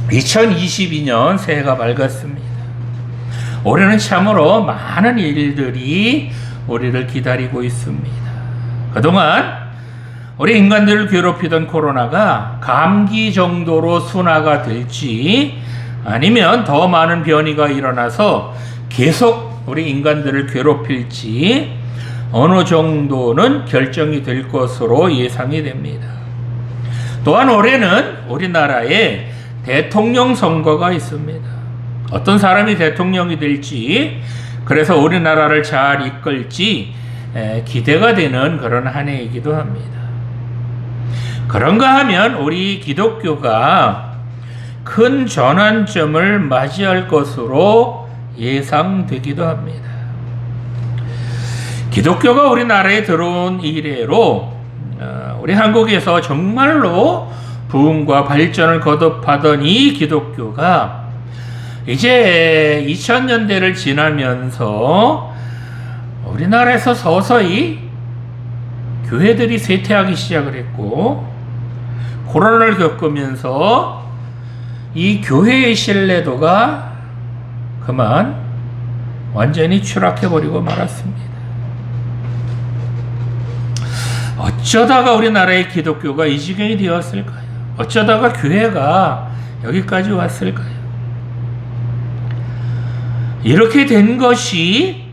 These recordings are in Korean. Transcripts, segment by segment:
2022년 새해가 밝았습니다. 올해는 참으로 많은 일들이 우리를 기다리고 있습니다. 그동안 우리 인간들을 괴롭히던 코로나가 감기 정도로 순화가 될지 아니면 더 많은 변이가 일어나서 계속 우리 인간들을 괴롭힐지 어느 정도는 결정이 될 것으로 예상이 됩니다. 또한 올해는 우리나라에 대통령 선거가 있습니다. 어떤 사람이 대통령이 될지, 그래서 우리나라를 잘 이끌지 기대가 되는 그런 한 해이기도 합니다. 그런가 하면 우리 기독교가 큰 전환점을 맞이할 것으로 예상되기도 합니다. 기독교가 우리나라에 들어온 이래로 우리 한국에서 정말로 부흥과 발전을 거듭하던 이 기독교가 이제 2000년대를 지나면서 우리나라에서 서서히 교회들이 쇠퇴하기 시작을 했고, 코로나를 겪으면서 이 교회의 신뢰도가 그만 완전히 추락해버리고 말았습니다. 어쩌다가 우리나라의 기독교가 이 지경이 되었을까요? 어쩌다가 교회가 여기까지 왔을까요? 이렇게 된 것이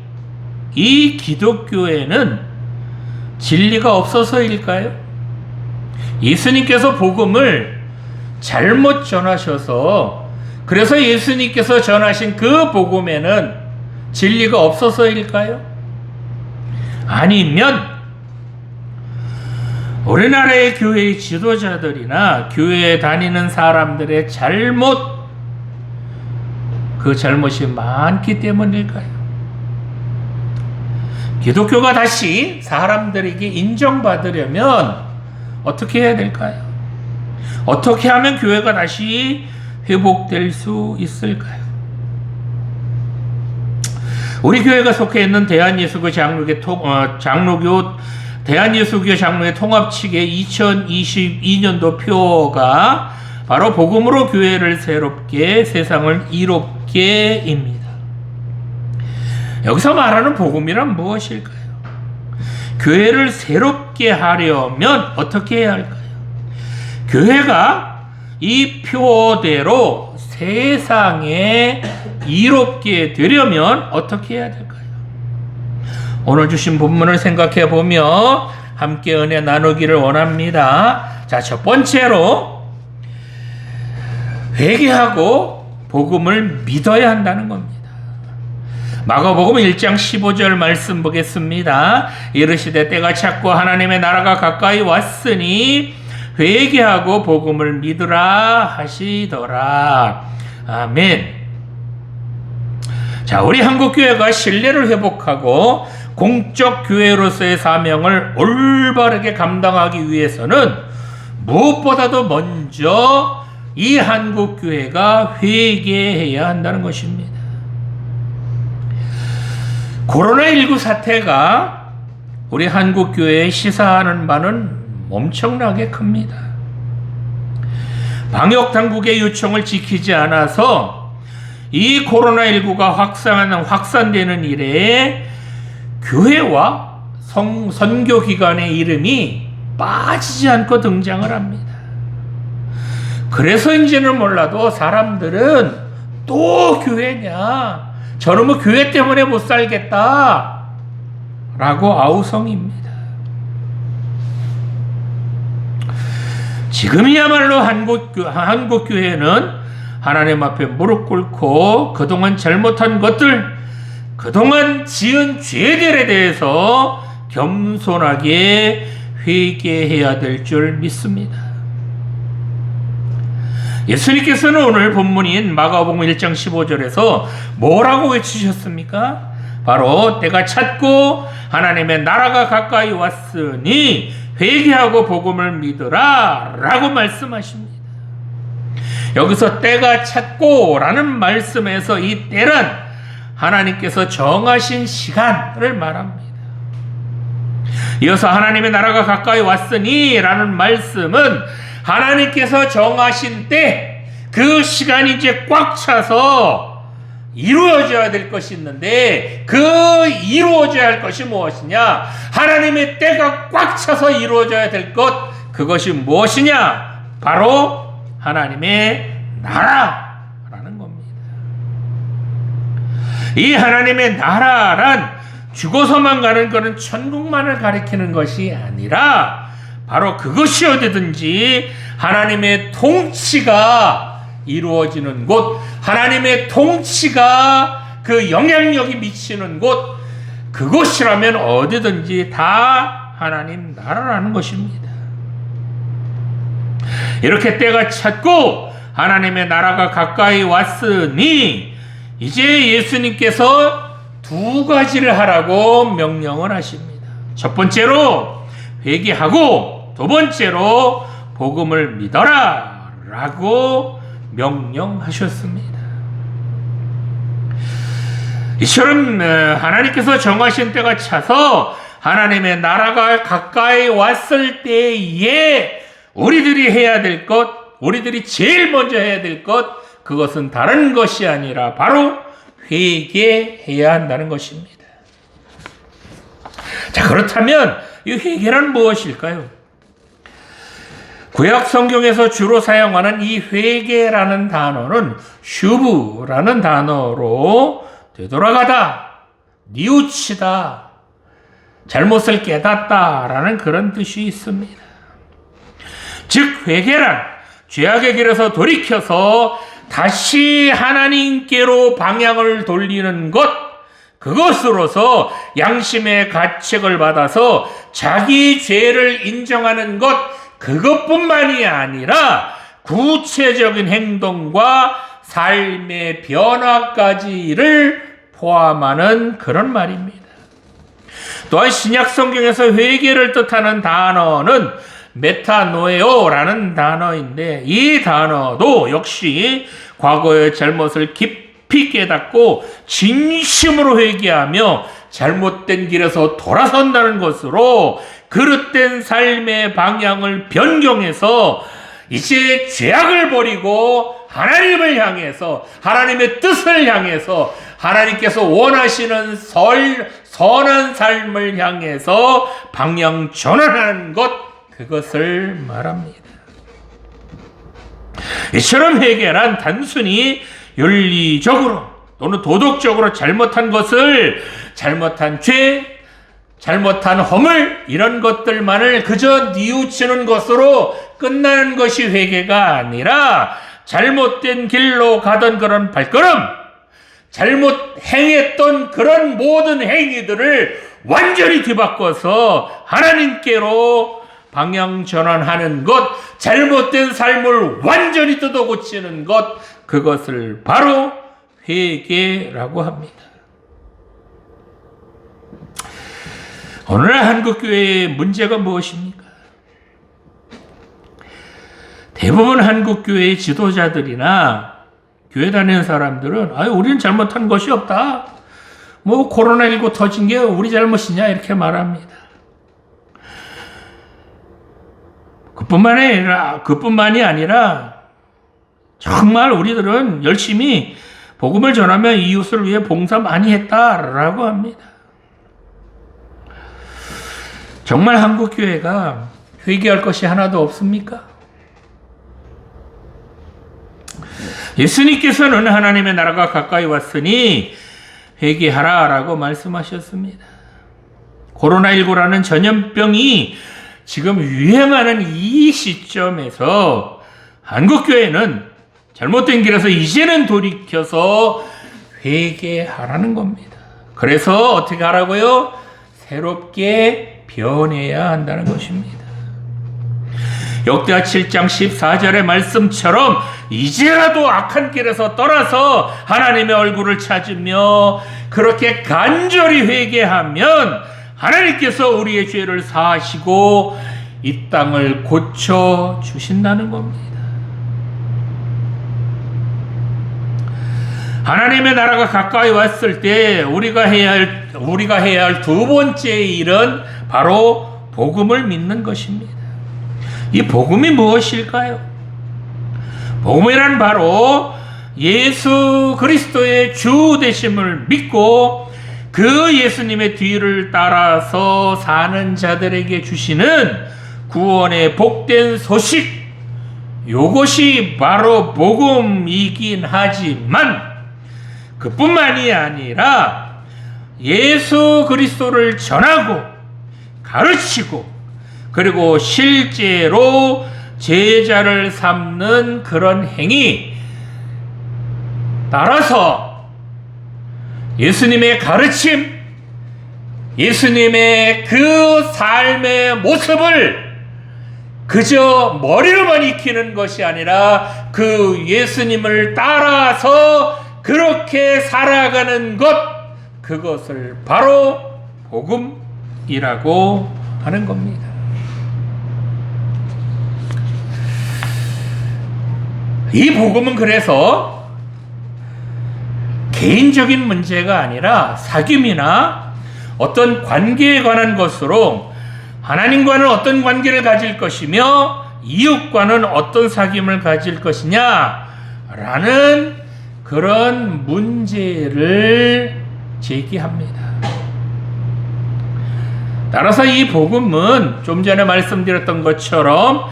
이 기독교에는 진리가 없어서일까요? 예수님께서 복음을 잘못 전하셔서, 그래서 예수님께서 전하신 그 복음에는 진리가 없어서일까요? 아니면 우리나라의 교회의 지도자들이나 교회에 다니는 사람들의 그 잘못이 많기 때문일까요? 기독교가 다시 사람들에게 인정받으려면 어떻게 해야 될까요? 어떻게 하면 교회가 다시 회복될 수 있을까요? 우리 교회가 속해 있는 대한예수교 장로교의 통합 측의 2022년도 표가 바로 복음으로 교회를 새롭게 세상을 이롭게입니다. 여기서 말하는 복음이란 무엇일까요? 교회를 새롭게 하려면 어떻게 해야 할까요? 교회가 이 표대로 세상에 이롭게 되려면 어떻게 해야 될까요? 오늘 주신 본문을 생각해 보며 함께 은혜 나누기를 원합니다. 자, 첫 번째로 회개하고 복음을 믿어야 한다는 겁니다. 마가복음 1장 15절 말씀 보겠습니다. 이르시되 때가 찼고 하나님의 나라가 가까이 왔으니 회개하고 복음을 믿으라 하시더라. 아멘. 자, 우리 한국교회가 신뢰를 회복하고 공적 교회로서의 사명을 올바르게 감당하기 위해서는 무엇보다도 먼저 이 한국교회가 회개해야 한다는 것입니다. 코로나19 사태가 우리 한국교회에 시사하는 바는 엄청나게 큽니다. 방역당국의 요청을 지키지 않아서 이 코로나19가 확산되는 이래에 교회와 선교기관의 이름이 빠지지 않고 등장을 합니다. 그래서인지는 몰라도 사람들은 또 교회냐? 저는 뭐 교회 때문에 못 살겠다 라고 아우성입니다. 지금이야말로 한국교회는 하나님 앞에 무릎 꿇고 그동안 잘못한 것들, 그동안 지은 죄들에 대해서 겸손하게 회개해야 될 줄 믿습니다. 예수님께서는 오늘 본문인 마가복음 1장 15절에서 뭐라고 외치셨습니까? 바로 때가 찼고 하나님의 나라가 가까이 왔으니 회개하고 복음을 믿으라 라고 말씀하십니다. 여기서 때가 찼고 라는 말씀에서 이 때는 하나님께서 정하신 시간을 말합니다. 이어서 하나님의 나라가 가까이 왔으니 라는 말씀은 하나님께서 정하신 때, 그 시간이 이제 꽉 차서 이루어져야 될 것이 있는데, 그 이루어져야 할 것이 무엇이냐? 하나님의 때가 꽉 차서 이루어져야 될 것, 그것이 무엇이냐? 바로 하나님의 나라라는 겁니다. 이 하나님의 나라란 죽어서만 가는 것은 천국만을 가리키는 것이 아니라, 바로 그것이 어디든지 하나님의 통치가 이루어지는 곳, 하나님의 통치가 그 영향력이 미치는 곳, 그곳이라면 어디든지 다 하나님 나라라는 것입니다. 이렇게 때가 찼고 하나님의 나라가 가까이 왔으니 이제 예수님께서 두 가지를 하라고 명령을 하십니다. 첫 번째로 회개하고, 두 번째로 복음을 믿어라 라고 명령하셨습니다. 이처럼 하나님께서 정하신 때가 차서 하나님의 나라가 가까이 왔을 때에 우리들이 해야 될 것, 우리들이 제일 먼저 해야 될 것, 그것은 다른 것이 아니라 바로 회개해야 한다는 것입니다. 자, 그렇다면 이 회개란 무엇일까요? 구약 성경에서 주로 사용하는 이 회개라는 단어는 슈브라는 단어로 되돌아가다, 뉘우치다, 잘못을 깨닫다라는 그런 뜻이 있습니다. 즉 회개란 죄악의 길에서 돌이켜서 다시 하나님께로 방향을 돌리는 것, 그것으로서 양심의 가책을 받아서 자기 죄를 인정하는 것, 그것뿐만이 아니라 구체적인 행동과 삶의 변화까지를 포함하는 그런 말입니다. 또한 신약 성경에서 회개를 뜻하는 단어는 메타노에오라는 단어인데, 이 단어도 역시 과거의 잘못을 깊이 깨닫고 진심으로 회개하며 잘못된 길에서 돌아선다는 것으로 그릇된 삶의 방향을 변경해서 이제 죄악을 버리고 하나님을 향해서, 하나님의 뜻을 향해서, 하나님께서 원하시는 선한 삶을 향해서 방향 전환하는 것, 그것을 말합니다. 이처럼 회개란 단순히 윤리적으로 또는 도덕적으로 잘못한 것을, 잘못한 죄, 잘못한 허물, 이런 것들만을 그저 뉘우치는 것으로 끝나는 것이 회개가 아니라, 잘못된 길로 가던 그런 발걸음, 잘못 행했던 그런 모든 행위들을 완전히 뒤바꿔서 하나님께로 방향 전환하는 것, 잘못된 삶을 완전히 뜯어 고치는 것, 그것을 바로 회개라고 합니다. 오늘 한국교회의 문제가 무엇입니까? 대부분 한국교회의 지도자들이나 교회 다니는 사람들은 우리는 잘못한 것이 없다, 뭐 코로나19 터진 게 우리 잘못이냐, 이렇게 말합니다. 그뿐만이 아니라 정말 우리들은 열심히 복음을 전하며 이웃을 위해 봉사 많이 했다라고 합니다. 정말 한국교회가 회개할 것이 하나도 없습니까? 예수님께서는 하나님의 나라가 가까이 왔으니 회개하라라고 말씀하셨습니다. 코로나19라는 전염병이 지금 유행하는 이 시점에서 한국교회는 잘못된 길에서 이제는 돌이켜서 회개하라는 겁니다. 그래서 어떻게 하라고요? 새롭게 변해야 한다는 것입니다. 역대하 7장 14절의 말씀처럼 이제라도 악한 길에서 떠나서 하나님의 얼굴을 찾으며 그렇게 간절히 회개하면 하나님께서 우리의 죄를 사하시고 이 땅을 고쳐 주신다는 겁니다. 하나님의 나라가 가까이 왔을 때 우리가 해야 할 두 번째 일은 바로 복음을 믿는 것입니다. 이 복음이 무엇일까요? 복음이란 바로 예수 그리스도의 주 되심을 믿고 그 예수님의 뒤를 따라서 사는 자들에게 주시는 구원의 복된 소식, 요것이 바로 복음이긴 하지만 그뿐만이 아니라 예수 그리스도를 전하고 가르치고 그리고 실제로 제자를 삼는 그런 행위, 따라서 예수님의 가르침, 예수님의 그 삶의 모습을 그저 머리로만 익히는 것이 아니라 그 예수님을 따라서 그렇게 살아가는 것, 그것을 바로 복음이라고 하는 겁니다. 이 복음은 그래서 개인적인 문제가 아니라 사귐이나 어떤 관계에 관한 것으로 하나님과는 어떤 관계를 가질 것이며 이웃과는 어떤 사귐을 가질 것이냐라는 그런 문제를 제기합니다. 따라서 이 복음은 좀 전에 말씀드렸던 것처럼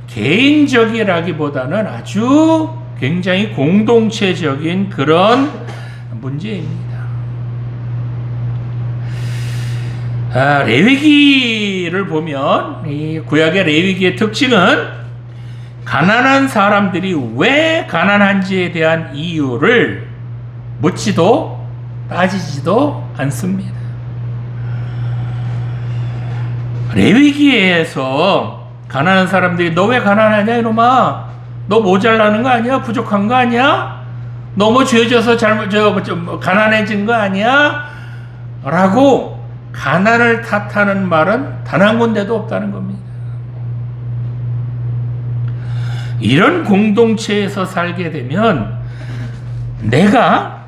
개인적이라기보다는 아주 굉장히 공동체적인 그런 문제입니다. 레위기를 보면 이 구약의 레위기의 특징은 가난한 사람들이 왜 가난한지에 대한 이유를 묻지도 따지지도 않습니다. 레위기에서 가난한 사람들이 너 왜 가난하냐 이놈아, 너 모자라는 거 아니야? 부족한 거 아니야? 너 뭐 죄져서 가난해진 거 아니야? 라고 가난을 탓하는 말은 단 한 군데도 없다는 겁니다. 이런 공동체에서 살게 되면 내가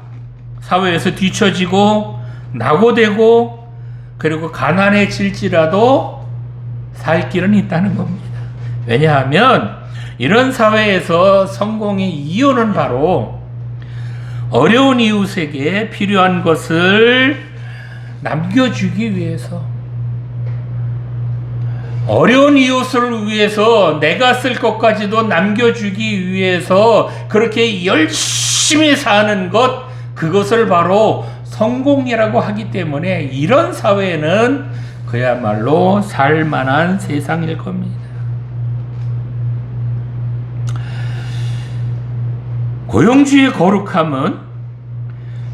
사회에서 뒤처지고 낙오되고 그리고 가난해질지라도 살 길은 있다는 겁니다. 왜냐하면 이런 사회에서 성공의 이유는 바로 어려운 이웃에게 필요한 것을 남겨주기 위해서, 어려운 이웃을 위해서 내가 쓸 것까지도 남겨주기 위해서 그렇게 열심히 사는 것, 그것을 바로 성공이라고 하기 때문에 이런 사회는 그야말로 살만한 세상일 겁니다. 고용주의 거룩함은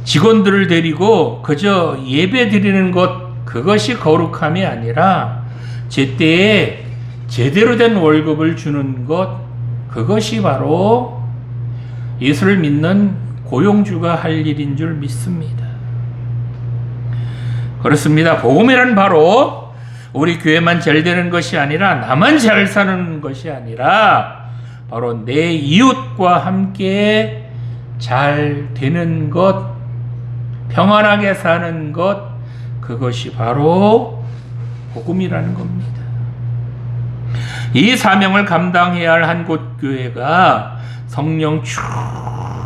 직원들을 데리고 그저 예배 드리는 것, 그것이 거룩함이 아니라 제때에 제대로 된 월급을 주는 것, 그것이 바로 예수를 믿는 고용주가 할 일인 줄 믿습니다. 그렇습니다. 복음이란 바로 우리 교회만 잘 되는 것이 아니라 나만 잘 사는 것이 아니라 바로 내 이웃과 함께 잘 되는 것, 평안하게 사는 것, 그것이 바로 복음이라는 겁니다. 이 사명을 감당해야 할 한국교회가 성령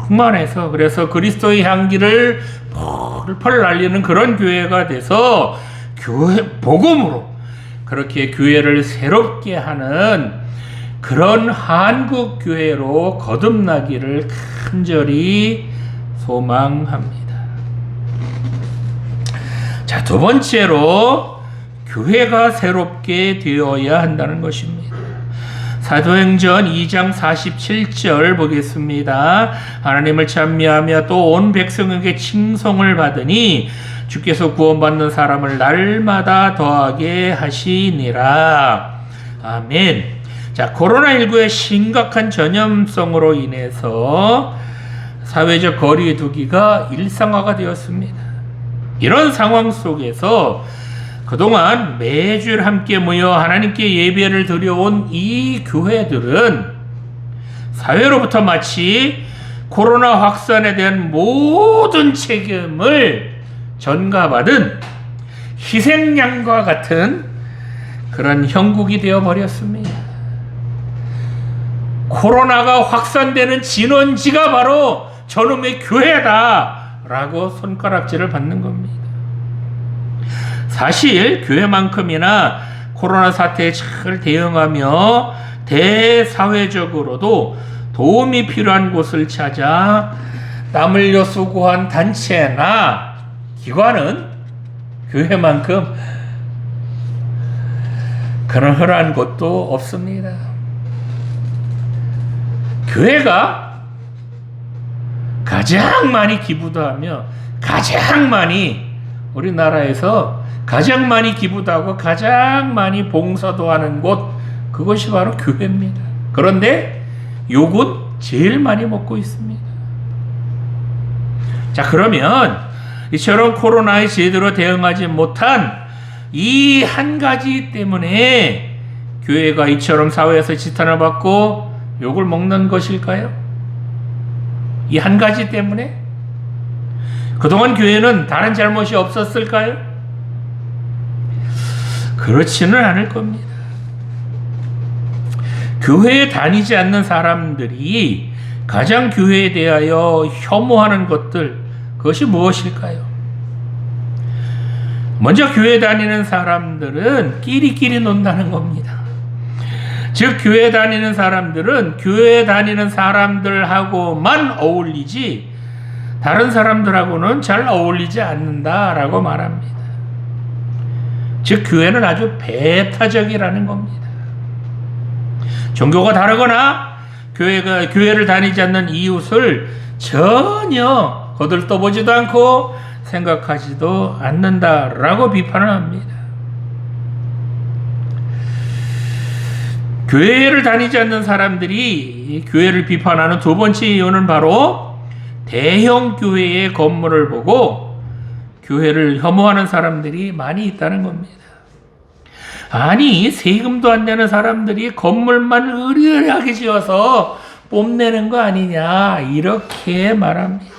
충만해서, 그래서 그리스도의 향기를 펄펄 날리는 그런 교회가 돼서 복음으로 그렇게 교회를 새롭게 하는 그런 한국교회로 거듭나기를 간절히 소망합니다. 자, 두 번째로 교회가 새롭게 되어야 한다는 것입니다. 사도행전 2장 47절 보겠습니다. 하나님을 찬미하며 또 온 백성에게 칭송을 받으니 주께서 구원받는 사람을 날마다 더하게 하시니라. 아멘. 자, 코로나19의 심각한 전염성으로 인해서 사회적 거리 두기가 일상화가 되었습니다. 이런 상황 속에서 그동안 매주 함께 모여 하나님께 예배를 드려온 이 교회들은 사회로부터 마치 코로나 확산에 대한 모든 책임을 전가받은 희생양과 같은 그런 형국이 되어버렸습니다. 코로나가 확산되는 진원지가 바로 저놈의 교회다라고 손가락질을 받는 겁니다. 사실 교회만큼이나 코로나 사태에 잘 대응하며 대사회적으로도 도움이 필요한 곳을 찾아 땀 흘려 수고한 단체나 기관은 교회만큼 그러한 곳도 없습니다. 교회가 가장 많이 기부도 하며 가장 많이 우리나라에서 가장 많이 기부도 하고 가장 많이 봉사도 하는 곳, 그것이 바로 교회입니다. 그런데 욕은 제일 많이 먹고 있습니다. 자, 그러면 이처럼 코로나에 제대로 대응하지 못한 이 한 가지 때문에 교회가 이처럼 사회에서 지탄을 받고 욕을 먹는 것일까요? 이 한 가지 때문에? 그동안 교회는 다른 잘못이 없었을까요? 그렇지는 않을 겁니다. 교회에 다니지 않는 사람들이 가장 교회에 대하여 혐오하는 것들, 그것이 무엇일까요? 먼저 교회 다니는 사람들은 끼리끼리 논다는 겁니다. 즉 교회 다니는 사람들은 교회 다니는 사람들하고만 어울리지 다른 사람들하고는 잘 어울리지 않는다라고 말합니다. 즉 교회는 아주 배타적이라는 겁니다. 종교가 다르거나 교회를 다니지 않는 이웃을 전혀 거들떠보지도 않고 생각하지도 않는다라고 비판을 합니다. 교회를 다니지 않는 사람들이 교회를 비판하는 두 번째 이유는 바로 대형 교회의 건물을 보고 교회를 혐오하는 사람들이 많이 있다는 겁니다. 아니, 세금도 안 내는 사람들이 건물만 으리으리하게 지어서 뽐내는 거 아니냐, 이렇게 말합니다.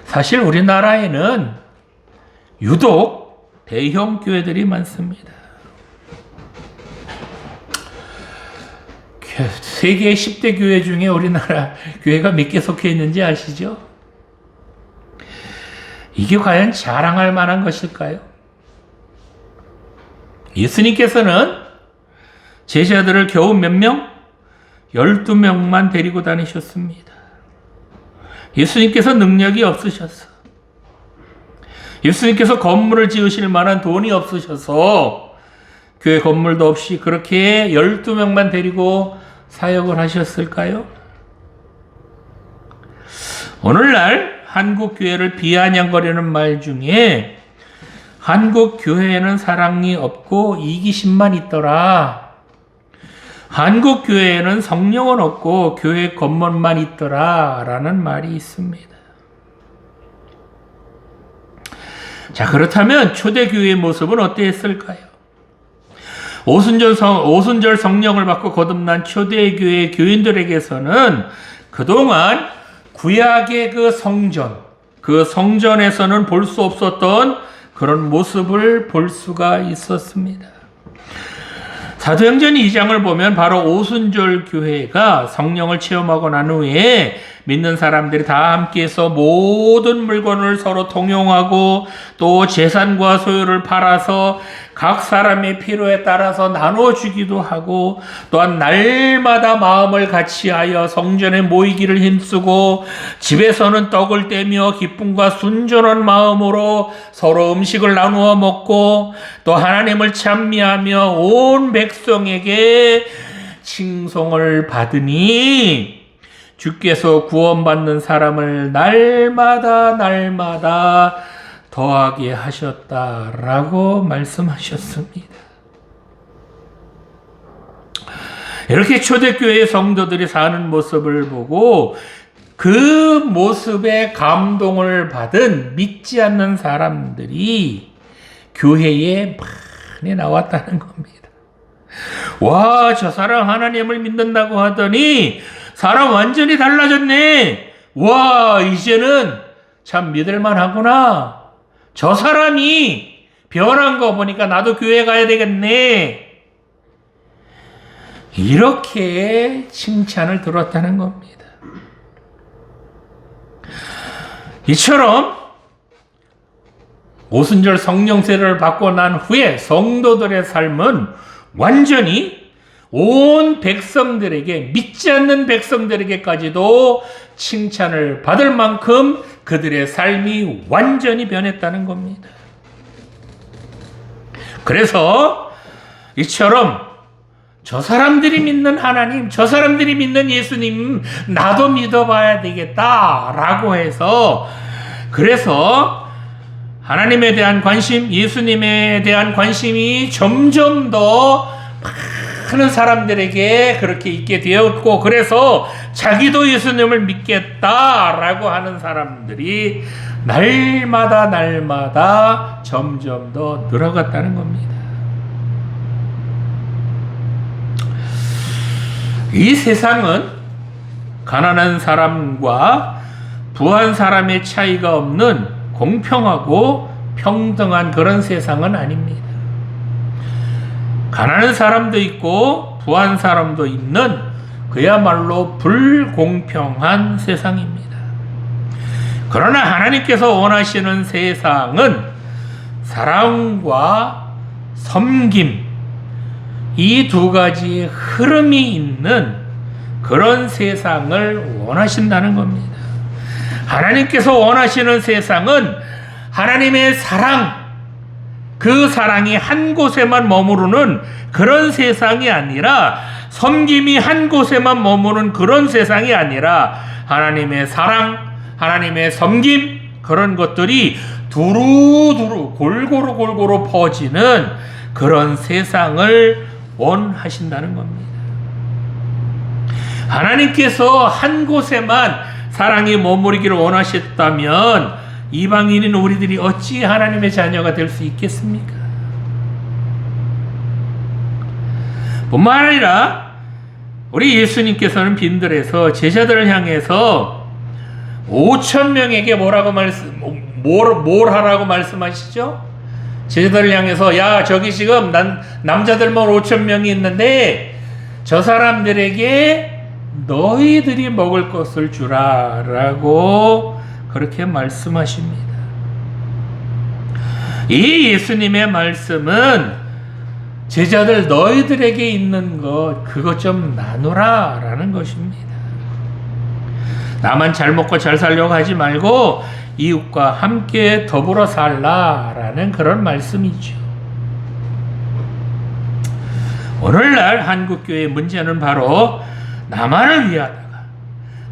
사실 우리나라에는 유독 대형 교회들이 많습니다. 세계 10대 교회 중에 우리나라 교회가 몇 개 속해 있는지 아시죠? 이게 과연 자랑할 만한 것일까요? 예수님께서는 제자들을 겨우 몇 명? 12명만 데리고 다니셨습니다. 예수님께서 능력이 없으셔서, 예수님께서 건물을 지으실 만한 돈이 없으셔서 교회 건물도 없이 그렇게 12명만 데리고 사역을 하셨을까요? 오늘날 한국 교회를 비아냥거리는 말 중에 한국 교회에는 사랑이 없고 이기심만 있더라. 한국 교회에는 성령은 없고 교회 건물만 있더라. 라는 말이 있습니다. 자, 그렇다면 초대교회의 모습은 어땠을까요? 오순절 성령을 받고 거듭난 초대교회 교인들에게서는 그동안 구약의 그 성전에서는 볼 수 없었던 그런 모습을 볼 수가 있었습니다. 사도행전 2장을 보면 바로 오순절 교회가 성령을 체험하고 난 후에 믿는 사람들이 다 함께해서 모든 물건을 서로 통용하고 또 재산과 소유를 팔아서 각 사람의 필요에 따라서 나눠주기도 하고 또한 날마다 마음을 같이하여 성전에 모이기를 힘쓰고 집에서는 떡을 떼며 기쁨과 순전한 마음으로 서로 음식을 나누어 먹고 또 하나님을 찬미하며 온 백성에게 칭송을 받으니 주께서 구원받는 사람을 날마다 더하게 하셨다라고 말씀하셨습니다. 이렇게 초대교회의 성도들이 사는 모습을 보고 그 모습에 감동을 받은 믿지 않는 사람들이 교회에 많이 나왔다는 겁니다. 와, 저 사람 하나님을 믿는다고 하더니 사람 완전히 달라졌네. 와, 이제는 참 믿을만 하구나. 저 사람이 변한 거 보니까 나도 교회 가야 되겠네. 이렇게 칭찬을 들었다는 겁니다. 이처럼 오순절 성령 세례를 받고 난 후에 성도들의 삶은 완전히 온 백성들에게, 믿지 않는 백성들에게까지도 칭찬을 받을 만큼 그들의 삶이 완전히 변했다는 겁니다. 그래서 이처럼 저 사람들이 믿는 하나님, 저 사람들이 믿는 예수님, 나도 믿어봐야 되겠다라고 해서, 그래서 하나님에 대한 관심, 예수님에 대한 관심이 점점 더 많은 사람들에게 그렇게 있게 되었고, 그래서 자기도 예수님을 믿겠다라고 하는 사람들이 날마다 점점 더 늘어갔다는 겁니다. 이 세상은 가난한 사람과 부한 사람의 차이가 없는 공평하고 평등한 그런 세상은 아닙니다. 가난한 사람도 있고 부한 사람도 있는 그야말로 불공평한 세상입니다. 그러나 하나님께서 원하시는 세상은 사랑과 섬김, 이 두 가지 흐름이 있는 그런 세상을 원하신다는 겁니다. 하나님께서 원하시는 세상은 하나님의 사랑, 그 사랑이 한 곳에만 머무르는 그런 세상이 아니라, 섬김이 한 곳에만 머무르는 그런 세상이 아니라, 하나님의 사랑, 하나님의 섬김, 그런 것들이 두루두루 골고루 퍼지는 그런 세상을 원하신다는 겁니다. 하나님께서 한 곳에만 사랑이 머무르기를 원하셨다면 이방인인 우리들이 어찌 하나님의 자녀가 될 수 있겠습니까? 뿐만 아니라 우리 예수님께서는 빈들에서 제자들을 향해서 5,000명에게 뭘 하라고 말씀하시죠? 제자들을 향해서, 야, 저기 지금 남자들만 5,000명이 있는데 저 사람들에게 너희들이 먹을 것을 주라 라고 그렇게 말씀하십니다. 이 예수님의 말씀은 제자들 너희들에게 있는 것, 그것 좀 나누라 라는 것입니다. 나만 잘 먹고 잘 살려고 하지 말고 이웃과 함께 더불어 살라라는 그런 말씀이죠. 오늘날 한국교회의 문제는 바로 나만을 위하다가,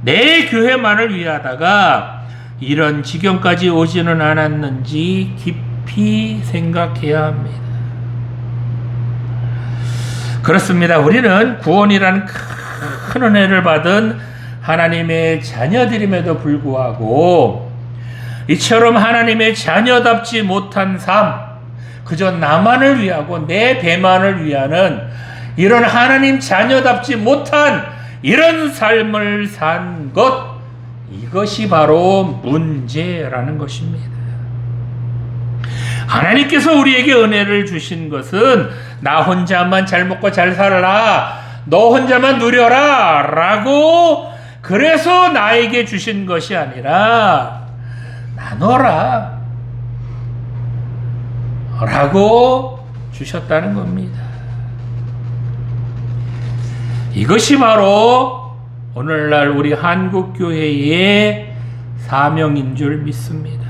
내 교회만을 위하다가 이런 지경까지 오지는 않았는지 깊이 생각해야 합니다. 그렇습니다. 우리는 구원이라는 큰 은혜를 받은 하나님의 자녀들임에도 불구하고 이처럼 하나님의 자녀답지 못한 삶, 그저 나만을 위하고 내 배만을 위하는 이런 하나님 자녀답지 못한 이런 삶을 산 것, 이것이 바로 문제라는 것입니다. 하나님께서 우리에게 은혜를 주신 것은 나 혼자만 잘 먹고 잘 살아라, 너 혼자만 누려라 라고 그래서 나에게 주신 것이 아니라 나눠라 라고 주셨다는 겁니다. 이것이 바로 오늘날 우리 한국교회의 사명인 줄 믿습니다.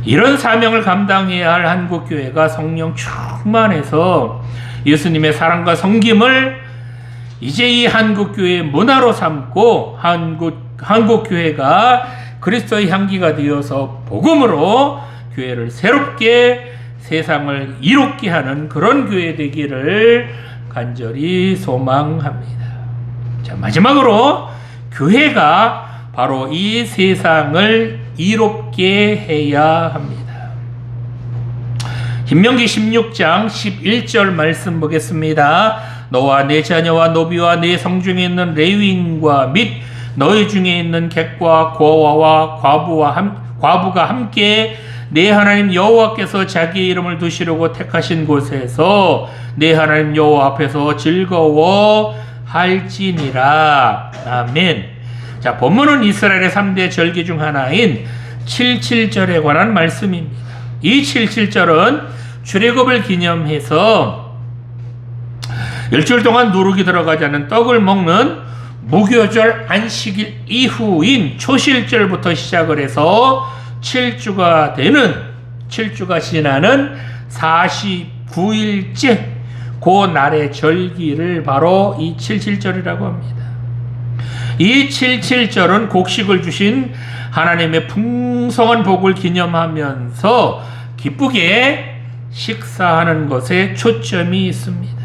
이런 사명을 감당해야 할 한국교회가 성령 충만해서 예수님의 사랑과 섬김을 이제 이 한국교회의 문화로 삼고 한국교회가 그리스도의 향기가 되어서 복음으로 교회를 새롭게 세상을 이롭게 하는 그런 교회 되기를 간절히 소망합니다. 자, 마지막으로 교회가 바로 이 세상을 이롭게 해야 합니다. 신명기 16장 11절 말씀 보겠습니다. 너와 내 자녀와 노비와 내 성중에 있는 레위인과 및 너희 중에 있는 객과 고아와 과부가 함께 내 하나님 여호와께서 자기의 이름을 두시려고 택하신 곳에서 내 하나님 여호와 앞에서 즐거워할지니라. 아멘. 자, 본문은 이스라엘의 3대 절기 중 하나인 77절에 관한 말씀입니다. 이 77절은 출애굽을 기념해서 일주일 동안 누룩이 들어가지 않은 떡을 먹는 무교절 안식일 이후인 초실절부터 시작을 해서 7주가 지나는 49일째 그 날의 절기를 바로 이 77절이라고 합니다. 이 77절은 곡식을 주신 하나님의 풍성한 복을 기념하면서 기쁘게 식사하는 것에 초점이 있습니다.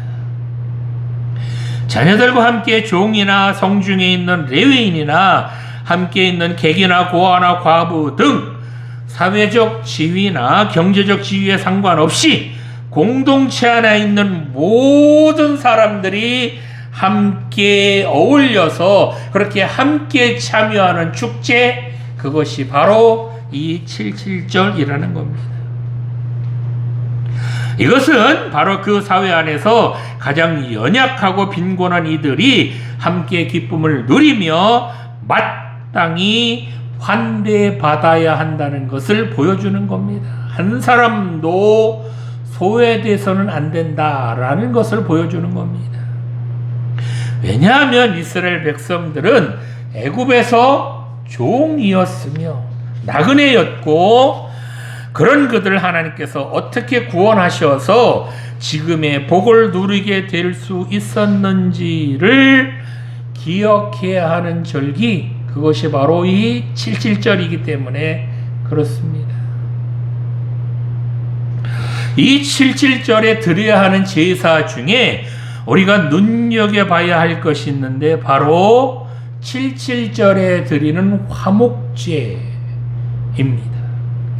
자녀들과 함께 종이나 성중에 있는 레위인이나 함께 있는 객이나 고아나 과부 등 사회적 지위나 경제적 지위에 상관없이 공동체 안에 있는 모든 사람들이 함께 어울려서 그렇게 함께 참여하는 축제, 그것이 바로 이 77절이라는 겁니다. 이것은 바로 그 사회 안에서 가장 연약하고 빈곤한 이들이 함께 기쁨을 누리며 마땅히 환대받아야 한다는 것을 보여주는 겁니다. 한 사람도 소외돼서는 안 된다라는 것을 보여주는 겁니다. 왜냐하면 이스라엘 백성들은 애굽에서 종이었으며 나그네였고 그런 그들을 하나님께서 어떻게 구원하셔서 지금의 복을 누리게 될 수 있었는지를 기억해야 하는 절기, 그것이 바로 이 77절이기 때문에 그렇습니다. 이 77절에 드려야 하는 제사 중에 우리가 눈여겨봐야 할 것이 있는데 바로 77절에 드리는 화목제입니다.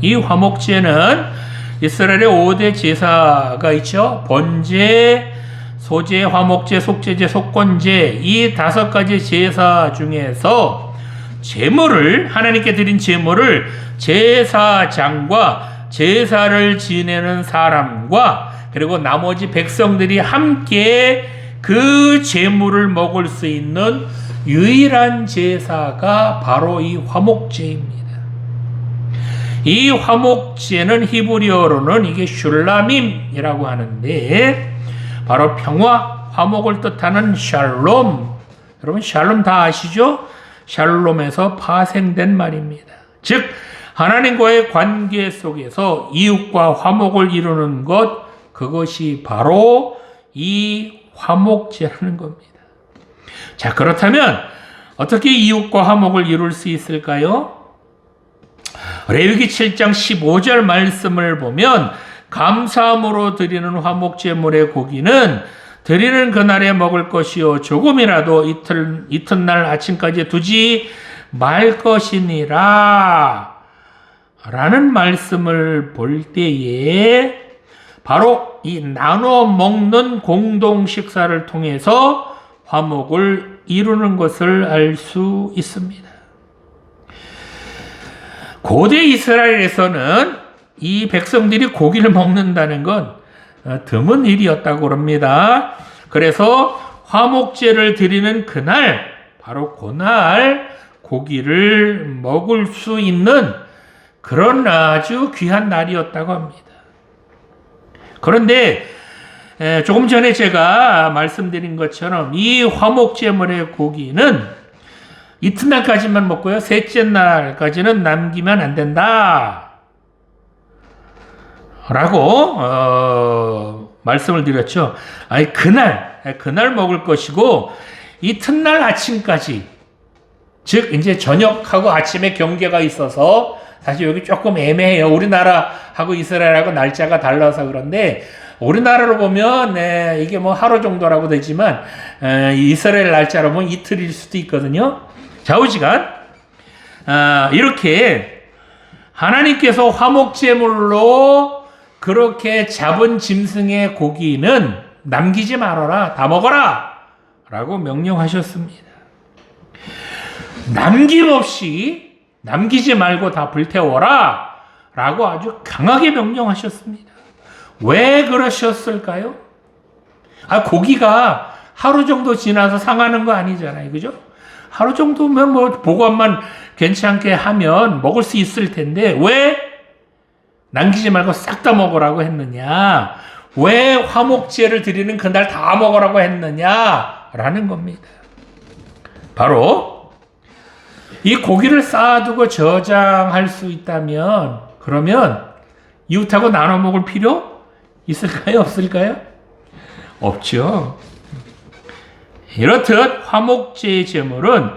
이 화목제는 이스라엘의 5대 제사가 있죠. 번제, 소제, 화목제, 속제제, 속건제, 이 5가지 제사 중에서 하나님께 드린 제물을 제사장과 제사를 지내는 사람과 그리고 나머지 백성들이 함께 그 제물을 먹을 수 있는 유일한 제사가 바로 이 화목제입니다. 이 화목제는 히브리어로는 이게 슐라밈이라고 하는데 바로 평화, 화목을 뜻하는 샬롬. 여러분 샬롬 다 아시죠? 샬롬에서 파생된 말입니다. 즉 하나님과의 관계 속에서 이웃과 화목을 이루는 것, 그것이 바로 이 화목제라는 겁니다. 자, 그렇다면 어떻게 이웃과 화목을 이룰 수 있을까요? 레위기 7장 15절 말씀을 보면 감사함으로 드리는 화목제물의 고기는 드리는 그날에 먹을 것이요 조금이라도 이튿날 아침까지 두지 말 것이니라 라는 말씀을 볼 때에 바로 이 나눠 먹는 공동 식사를 통해서 화목을 이루는 것을 알 수 있습니다. 고대 이스라엘에서는 이 백성들이 고기를 먹는다는 건 드문 일이었다고 합니다. 그래서 화목제를 드리는 그날, 바로 그날 고기를 먹을 수 있는 그런 아주 귀한 날이었다고 합니다. 그런데 조금 전에 제가 말씀드린 것처럼 이 화목제물의 고기는 이튿날까지만 먹고요. 셋째 날까지는 남기면 안 된다. 라고 말씀을 드렸죠. 아니 그날 먹을 것이고 이튿날 아침까지, 즉 이제 저녁하고 아침에 경계가 있어서 사실 여기 조금 애매해요. 우리나라하고 이스라엘하고 날짜가 달라서 그런데 우리나라로 보면 이게 뭐 하루 정도라고 되지만 이스라엘 날짜로 보면 이틀일 수도 있거든요. 좌우지간 이렇게 하나님께서 화목제물로 그렇게 잡은 짐승의 고기는 남기지 말아라, 다 먹어라 라고 명령하셨습니다. 남김없이 남기지 말고 다 불태워라 라고 아주 강하게 명령하셨습니다. 왜 그러셨을까요? 고기가 하루 정도 지나서 상하는 거 아니잖아요. 그죠? 하루 정도면 뭐 보관만 괜찮게 하면 먹을 수 있을 텐데 왜 남기지 말고 싹 다 먹으라고 했느냐? 왜 화목제를 드리는 그날 다 먹으라고 했느냐? 라는 겁니다. 바로 이 고기를 쌓아두고 저장할 수 있다면 그러면 이웃하고 나눠 먹을 필요 있을까요? 없을까요? 없죠. 이렇듯 화목제의 제물은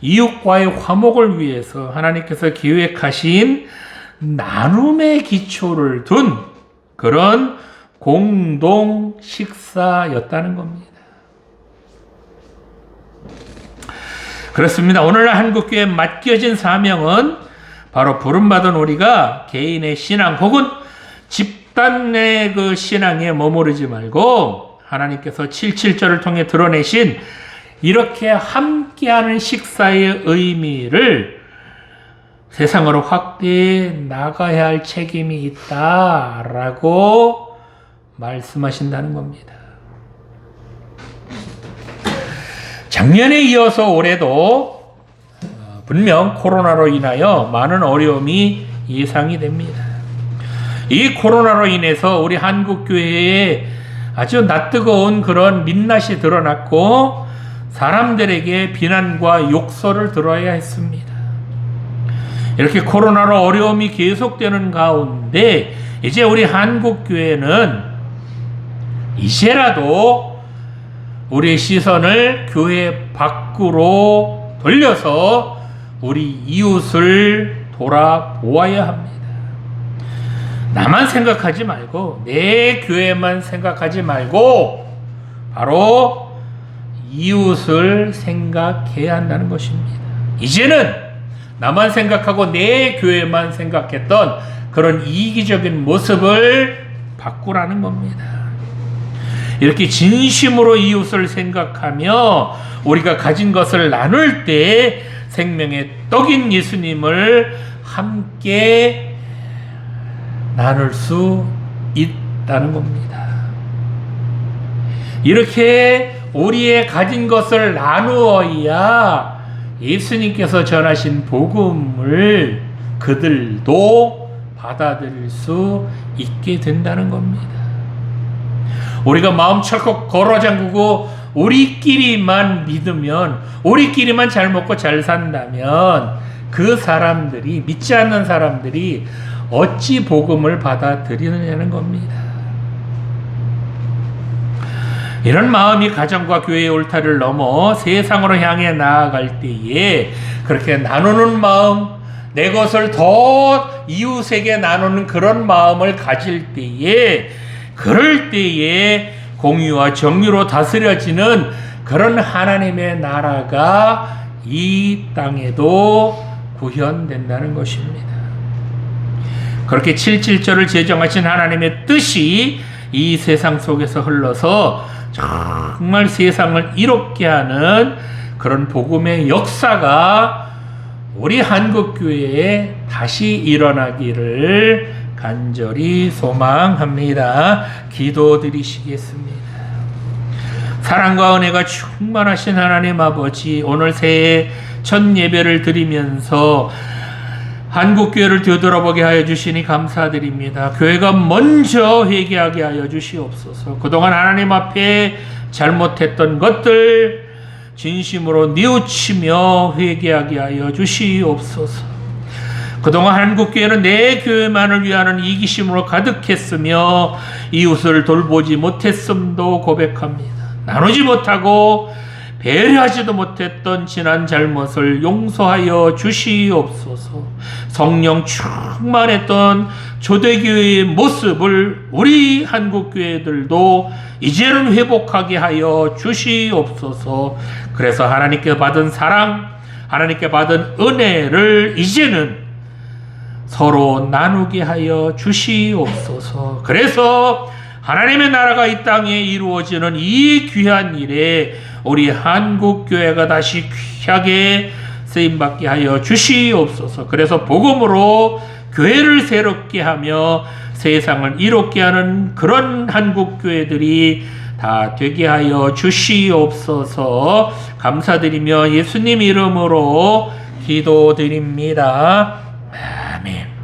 이웃과의 화목을 위해서 하나님께서 계획하신 나눔의 기초를 둔 그런 공동 식사였다는 겁니다. 그렇습니다. 오늘날 한국교회에 맡겨진 사명은 바로 부름받은 우리가 개인의 신앙 혹은 집단의 그 신앙에 머무르지 말고 하나님께서 7.7절을 통해 드러내신 이렇게 함께하는 식사의 의미를 세상으로 확대해 나가야 할 책임이 있다라고 말씀하신다는 겁니다. 작년에 이어서 올해도 분명 코로나로 인하여 많은 어려움이 예상이 됩니다. 이 코로나로 인해서 우리 한국교회에 아주 낯뜨거운 그런 민낯이 드러났고 사람들에게 비난과 욕설을 들어야 했습니다. 이렇게 코로나로 어려움이 계속되는 가운데 이제 우리 한국교회는 이제라도 우리의 시선을 교회 밖으로 돌려서 우리 이웃을 돌아보아야 합니다. 나만 생각하지 말고 내 교회만 생각하지 말고 바로 이웃을 생각해야 한다는 것입니다. 이제는 나만 생각하고 내 교회만 생각했던 그런 이기적인 모습을 바꾸라는 겁니다. 이렇게 진심으로 이웃을 생각하며 우리가 가진 것을 나눌 때 생명의 떡인 예수님을 함께 나눌 수 있다는 겁니다. 이렇게 우리의 가진 것을 나누어야 예수님께서 전하신 복음을 그들도 받아들일 수 있게 된다는 겁니다. 우리가 마음 철컥 걸어 잠그고 우리끼리만 믿으면, 우리끼리만 잘 먹고 잘 산다면 그 사람들이, 믿지 않는 사람들이 어찌 복음을 받아들이느냐는 겁니다. 이런 마음이 가정과 교회의 울타리를 넘어 세상으로 향해 나아갈 때에 그렇게 나누는 마음, 내 것을 더 이웃에게 나누는 그런 마음을 가질 때에, 그럴 때에 공의와 정의로 다스려지는 그런 하나님의 나라가 이 땅에도 구현된다는 것입니다. 그렇게 7.7절을 제정하신 하나님의 뜻이 이 세상 속에서 흘러서 정말 세상을 이롭게 하는 그런 복음의 역사가 우리 한국교회에 다시 일어나기를 간절히 소망합니다. 기도드리시겠습니다. 사랑과 은혜가 충만하신 하나님 아버지, 오늘 새해 첫 예배를 드리면서 한국교회를 되돌아보게 하여 주시니 감사드립니다. 교회가 먼저 회개하게 하여 주시옵소서. 그동안 하나님 앞에 잘못했던 것들 진심으로 뉘우치며 회개하게 하여 주시옵소서. 그동안 한국교회는 내 교회만을 위하는 이기심으로 가득했으며 이웃을 돌보지 못했음도 고백합니다. 나누지 못하고 배려하지도 못했던 지난 잘못을 용서하여 주시옵소서. 성령 충만했던 초대교회의 모습을 우리 한국교회들도 이제는 회복하게 하여 주시옵소서. 그래서 하나님께 받은 사랑, 하나님께 받은 은혜를 이제는 서로 나누게 하여 주시옵소서. 그래서 하나님의 나라가 이 땅에 이루어지는 이 귀한 일에 우리 한국교회가 다시 귀하게 쓰임받게 하여 주시옵소서. 그래서 복음으로 교회를 새롭게 하며 세상을 이롭게 하는 그런 한국 교회들이 다 되게 하여 주시옵소서. 감사드리며 예수님 이름으로 기도드립니다. 아멘.